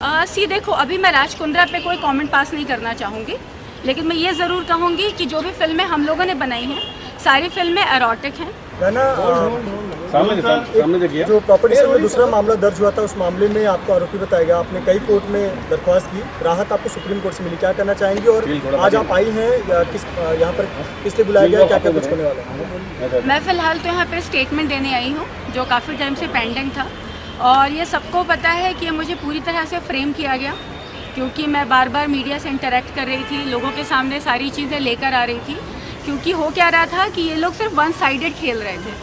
सी देखो, अभी मैं राज कुंद्रा पे कोई कमेंट पास नहीं करना चाहूँगी, लेकिन मैं ये ज़रूर कहूँगी कि जो भी फिल्में हम लोगों ने बनाई हैं सारी फिल्में एरोटिक हैं। सामने देखिए, जो प्रॉपर्टी सेल में दूसरा मामला दर्ज हुआ था, उस मामले में आपको आरोपी बताया गया। आपने कई कोर्ट में दरख्वास्त की, राहत आपको सुप्रीम कोर्ट से मिली। क्या करना चाहेंगे और आज आप आई हैं या यहाँ पर किस लिए बुलाया गया, क्या क्या कुछ होने वाला है? मैं फ़िलहाल तो यहाँ पे स्टेटमेंट देने आई हूँ जो काफ़ी टाइम से पेंडिंग था, और ये सबको पता है कि मुझे पूरी तरह से फ्रेम किया गया, क्योंकि मैं बार बार मीडिया से इंटरेक्ट कर रही थी, लोगों के सामने सारी चीज़ें लेकर आ रही थी। क्योंकि हो क्या रहा था कि ये लोग सिर्फ वन साइडेड खेल रहे थे,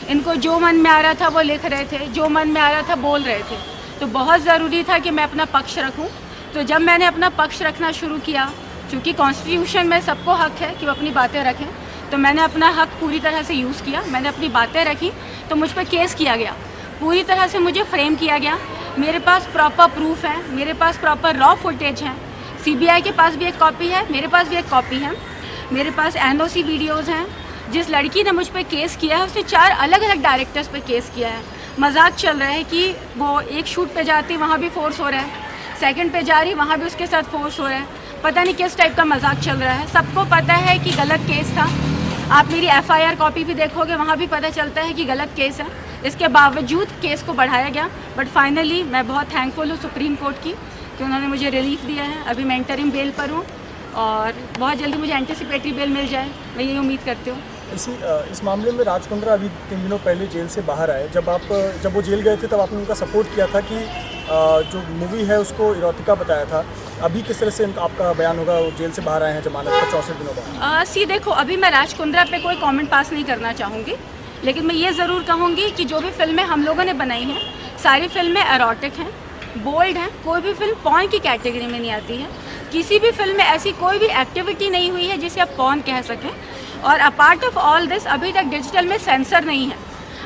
इनको जो मन में आ रहा था वो लिख रहे थे, जो मन में आ रहा था बोल रहे थे। तो बहुत ज़रूरी था कि मैं अपना पक्ष रखूं। तो जब मैंने अपना पक्ष रखना शुरू किया, क्योंकि कॉन्स्टिट्यूशन में सबको हक है कि वो अपनी बातें रखें, तो मैंने अपना हक पूरी तरह से यूज़ किया। मैंने अपनी बातें रखी तो मुझ पर केस किया गया, पूरी तरह से मुझे फ्रेम किया गया। मेरे पास प्रॉपर प्रूफ है, मेरे पास प्रॉपर रॉ फुटेज है, CBI के पास भी एक कॉपी है, मेरे पास भी एक कॉपी है, मेरे पास NOC वीडियोज़ हैं। जिस लड़की ने मुझ पे केस किया है उसने 4 अलग अलग डायरेक्टर्स पे केस किया है। मजाक चल रहा है कि वो एक शूट पे जाती वहाँ भी फोर्स हो रहा है, सेकंड पे जा रही वहाँ भी उसके साथ फोर्स हो रहा है। पता नहीं किस टाइप का मजाक चल रहा है। सबको पता है कि गलत केस था। आप मेरी FIR कॉपी भी देखोगे, वहाँ भी पता चलता है कि गलत केस है। इसके बावजूद केस को बढ़ाया गया, बट फाइनली मैं बहुत थैंकफुल हूँ सुप्रीम कोर्ट की कि उन्होंने मुझे रिलीफ दिया है। अभी मैं इंटरिम बेल पर हूँ और बहुत जल्दी मुझे एंटिसिपेटरी बेल मिल जाए, मैं यही उम्मीद करती हूँ। इस मामले में राज कुंद्रा अभी 3 दिनों पहले जेल से बाहर आए। जब वो जेल गए थे तब आपने उनका सपोर्ट किया था कि जो मूवी है उसको इरोटिका बताया था। अभी किस तरह से आपका बयान होगा? वो जेल से बाहर आए हैं जमानत पर 64 दिनों बाद। सी देखो, अभी मैं राज कुंद्रा पे कोई कमेंट पास नहीं करना चाहूँगी, लेकिन मैं ये ज़रूर कहूँगी कि जो भी फिल्में हम लोगों ने बनाई हैं सारी फिल्में एरोटिक हैं, बोल्ड हैं। कोई भी फिल्म पॉर्न की कैटेगरी में नहीं आती है। किसी भी फिल्म में ऐसी कोई भी एक्टिविटी नहीं हुई है जिसे आप पॉर्न कह सकें। और अपार्ट ऑफ ऑल दिस, अभी तक डिजिटल में सेंसर नहीं है।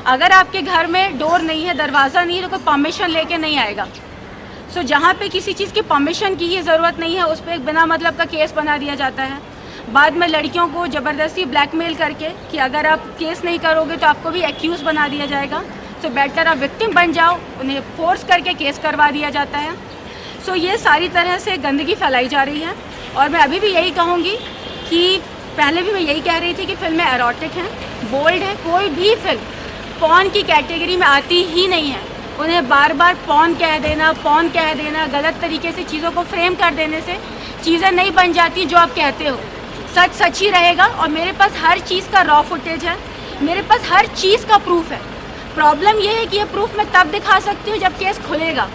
अगर आपके घर में डोर नहीं है, दरवाज़ा नहीं है, तो कोई परमिशन लेके नहीं आएगा। सो जहाँ पे किसी चीज़ की परमिशन की ही ज़रूरत नहीं है, उस पर एक बिना मतलब का केस बना दिया जाता है। बाद में लड़कियों को ज़बरदस्ती ब्लैकमेल करके कि अगर आप केस नहीं करोगे तो आपको भी एक्यूज़ बना दिया जाएगा। सो बेटर आप विक्टिम बन जाओ, उन्हें फोर्स करके केस करवा दिया जाता है। सो ये सारी तरह से गंदगी फैलाई जा रही है। और मैं अभी भी यही कहूँगी कि पहले भी मैं यही कह रही थी कि फिल्में एरोटिक हैं, बोल्ड हैं। कोई भी फिल्म पॉर्न की कैटेगरी में आती ही नहीं है। उन्हें बार बार पॉर्न कह देना, गलत तरीके से चीज़ों को फ्रेम कर देने से चीज़ें नहीं बन जाती जो आप कहते हो। सच सच ही रहेगा। और मेरे पास हर चीज़ का रॉ फुटेज है, मेरे पास हर चीज़ का प्रूफ है। प्रॉब्लम ये है कि ये प्रूफ मैं तब दिखा सकती हूँ जब केस खुलेगा।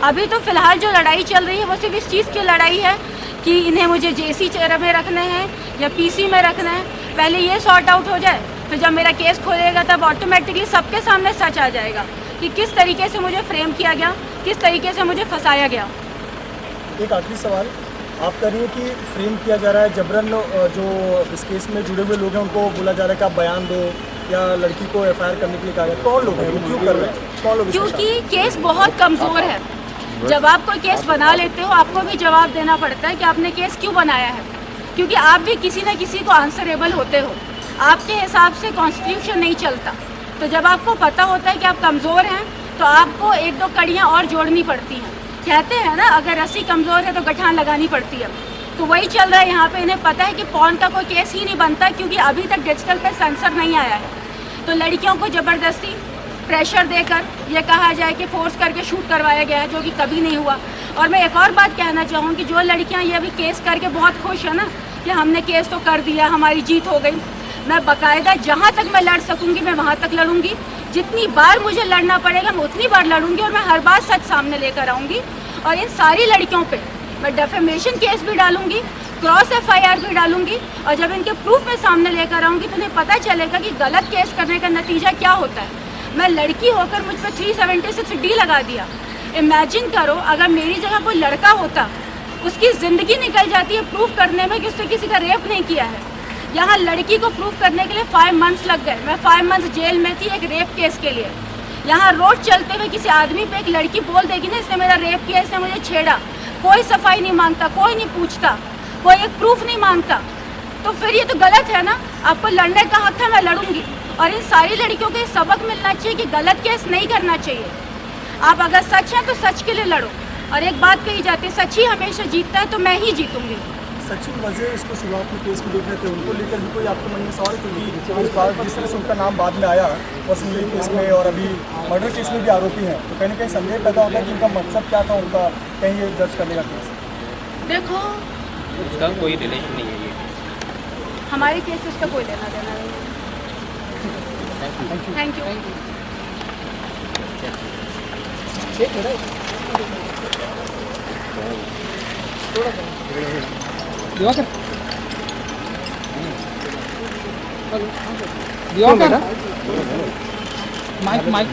अभी तो फ़िलहाल जो लड़ाई चल रही है वो सिर्फ इस चीज़ की लड़ाई है कि इन्हें मुझे JC में रखना है या PC में रखना है। पहले ये सॉर्ट आउट हो जाए, फिर जब मेरा केस खोलेगा तब ऑटोमेटिकली सबके सामने सच आ जाएगा कि किस तरीके से मुझे फ्रेम किया गया, किस तरीके से मुझे फंसाया गया। एक आखिरी सवाल, आप कह रही हैं कि फ्रेम किया जा रहा है जबरन। जो इस केस में जुड़े हुए लोग हैं उनको बोला जा रहा है कि आप बयान दो या लड़की को FIR करने के लिए कहा गया। कौन लोग हैं, वो क्यों कर रहे हैं, कौन लोग? क्योंकि केस बहुत कमज़ोर है। जब आप कोई केस बना लेते हो आपको भी जवाब देना पड़ता है कि आपने केस क्यों बनाया है, क्योंकि आप भी किसी न किसी को आंसरेबल होते हो। आपके हिसाब से कॉन्स्टिट्यूशन नहीं चलता। तो जब आपको पता होता है कि आप कमज़ोर हैं तो आपको 1-2 कड़ियाँ और जोड़नी पड़ती हैं। कहते हैं ना, अगर रस्सी कमज़ोर है तो गठान लगानी पड़ती है। तो वही चल रहा है यहाँ पे। इन्हें पता है कि पॉर्न का कोई केस ही नहीं बनता, क्योंकि अभी तक डिजिटल पे सेंसर नहीं आया है। तो लड़कियों को ज़बरदस्ती प्रेशर देकर यह कहा जाए कि फोर्स करके शूट करवाया गया है, जो कि कभी नहीं हुआ। और मैं एक और बात कहना चाहूँगी, जो लड़कियाँ ये अभी केस करके बहुत खुश है ना कि हमने केस तो कर दिया, हमारी जीत हो गई, मैं बाकायदा जहाँ तक मैं लड़ सकूँगी मैं वहाँ तक लड़ूंगी। जितनी बार मुझे लड़ना पड़ेगा मैं उतनी बार लड़ूंगी, और मैं हर बार सच सामने लेकर आऊँगी। और इन सारी लड़कियों पे मैं डेफेमेशन केस भी डालूंगी, क्रॉस FIR भी डालूंगी। और जब इनके प्रूफ में सामने लेकर आऊँगी तो उन्हें पता चलेगा कि गलत केस करने का नतीजा क्या होता है। मैं लड़की होकर मुझ पर 376D लगा दिया। इमेजिन करो अगर मेरी जगह कोई लड़का होता, उसकी ज़िंदगी निकल जाती है प्रूफ करने में कि उसने किसी का रेप नहीं किया है। यहाँ लड़की को प्रूफ करने के लिए 5 मंथ्स लग गए। मैं 5 मंथ्स जेल में थी एक रेप केस के लिए। यहाँ रोड चलते हुए किसी आदमी पे एक लड़की बोल देगी ना, इसने मेरा रेप किया, इसने मुझे छेड़ा, कोई सफाई नहीं मांगता, कोई नहीं पूछता, कोई एक प्रूफ नहीं मांगता, तो फिर ये तो गलत है ना। आपको लड़ने का हक है, मैं लड़ूंगी। और इन सारी लड़कियों को सबक मिलना चाहिए कि गलत केस नहीं करना चाहिए। आप अगर सच हैं तो सच के लिए लड़ो, और एक बात कही जाती है, सच ही हमेशा जीतता है, तो मैं ही जीतूंगी। सचिन वजह इसको शुरुआत में केस में देख रहे थे, उनको लेकर भी कोई आपके मन में सवाल है? क्योंकि इस बार जिस तरह से उनका नाम बाद में आया वसूली केस में और अभी मर्डर केस में भी आरोपी हैं, तो कहीं ना कहीं संदेह पैदा होता है कि उनका मकसद क्या था उनका कहीं ये दर्ज करने का केस। देखो, उसका कोई रिलेशन नहीं है ये। हमारे केस से उसका कोई लेना देना नहीं है। Thank you. दिवाकर माइक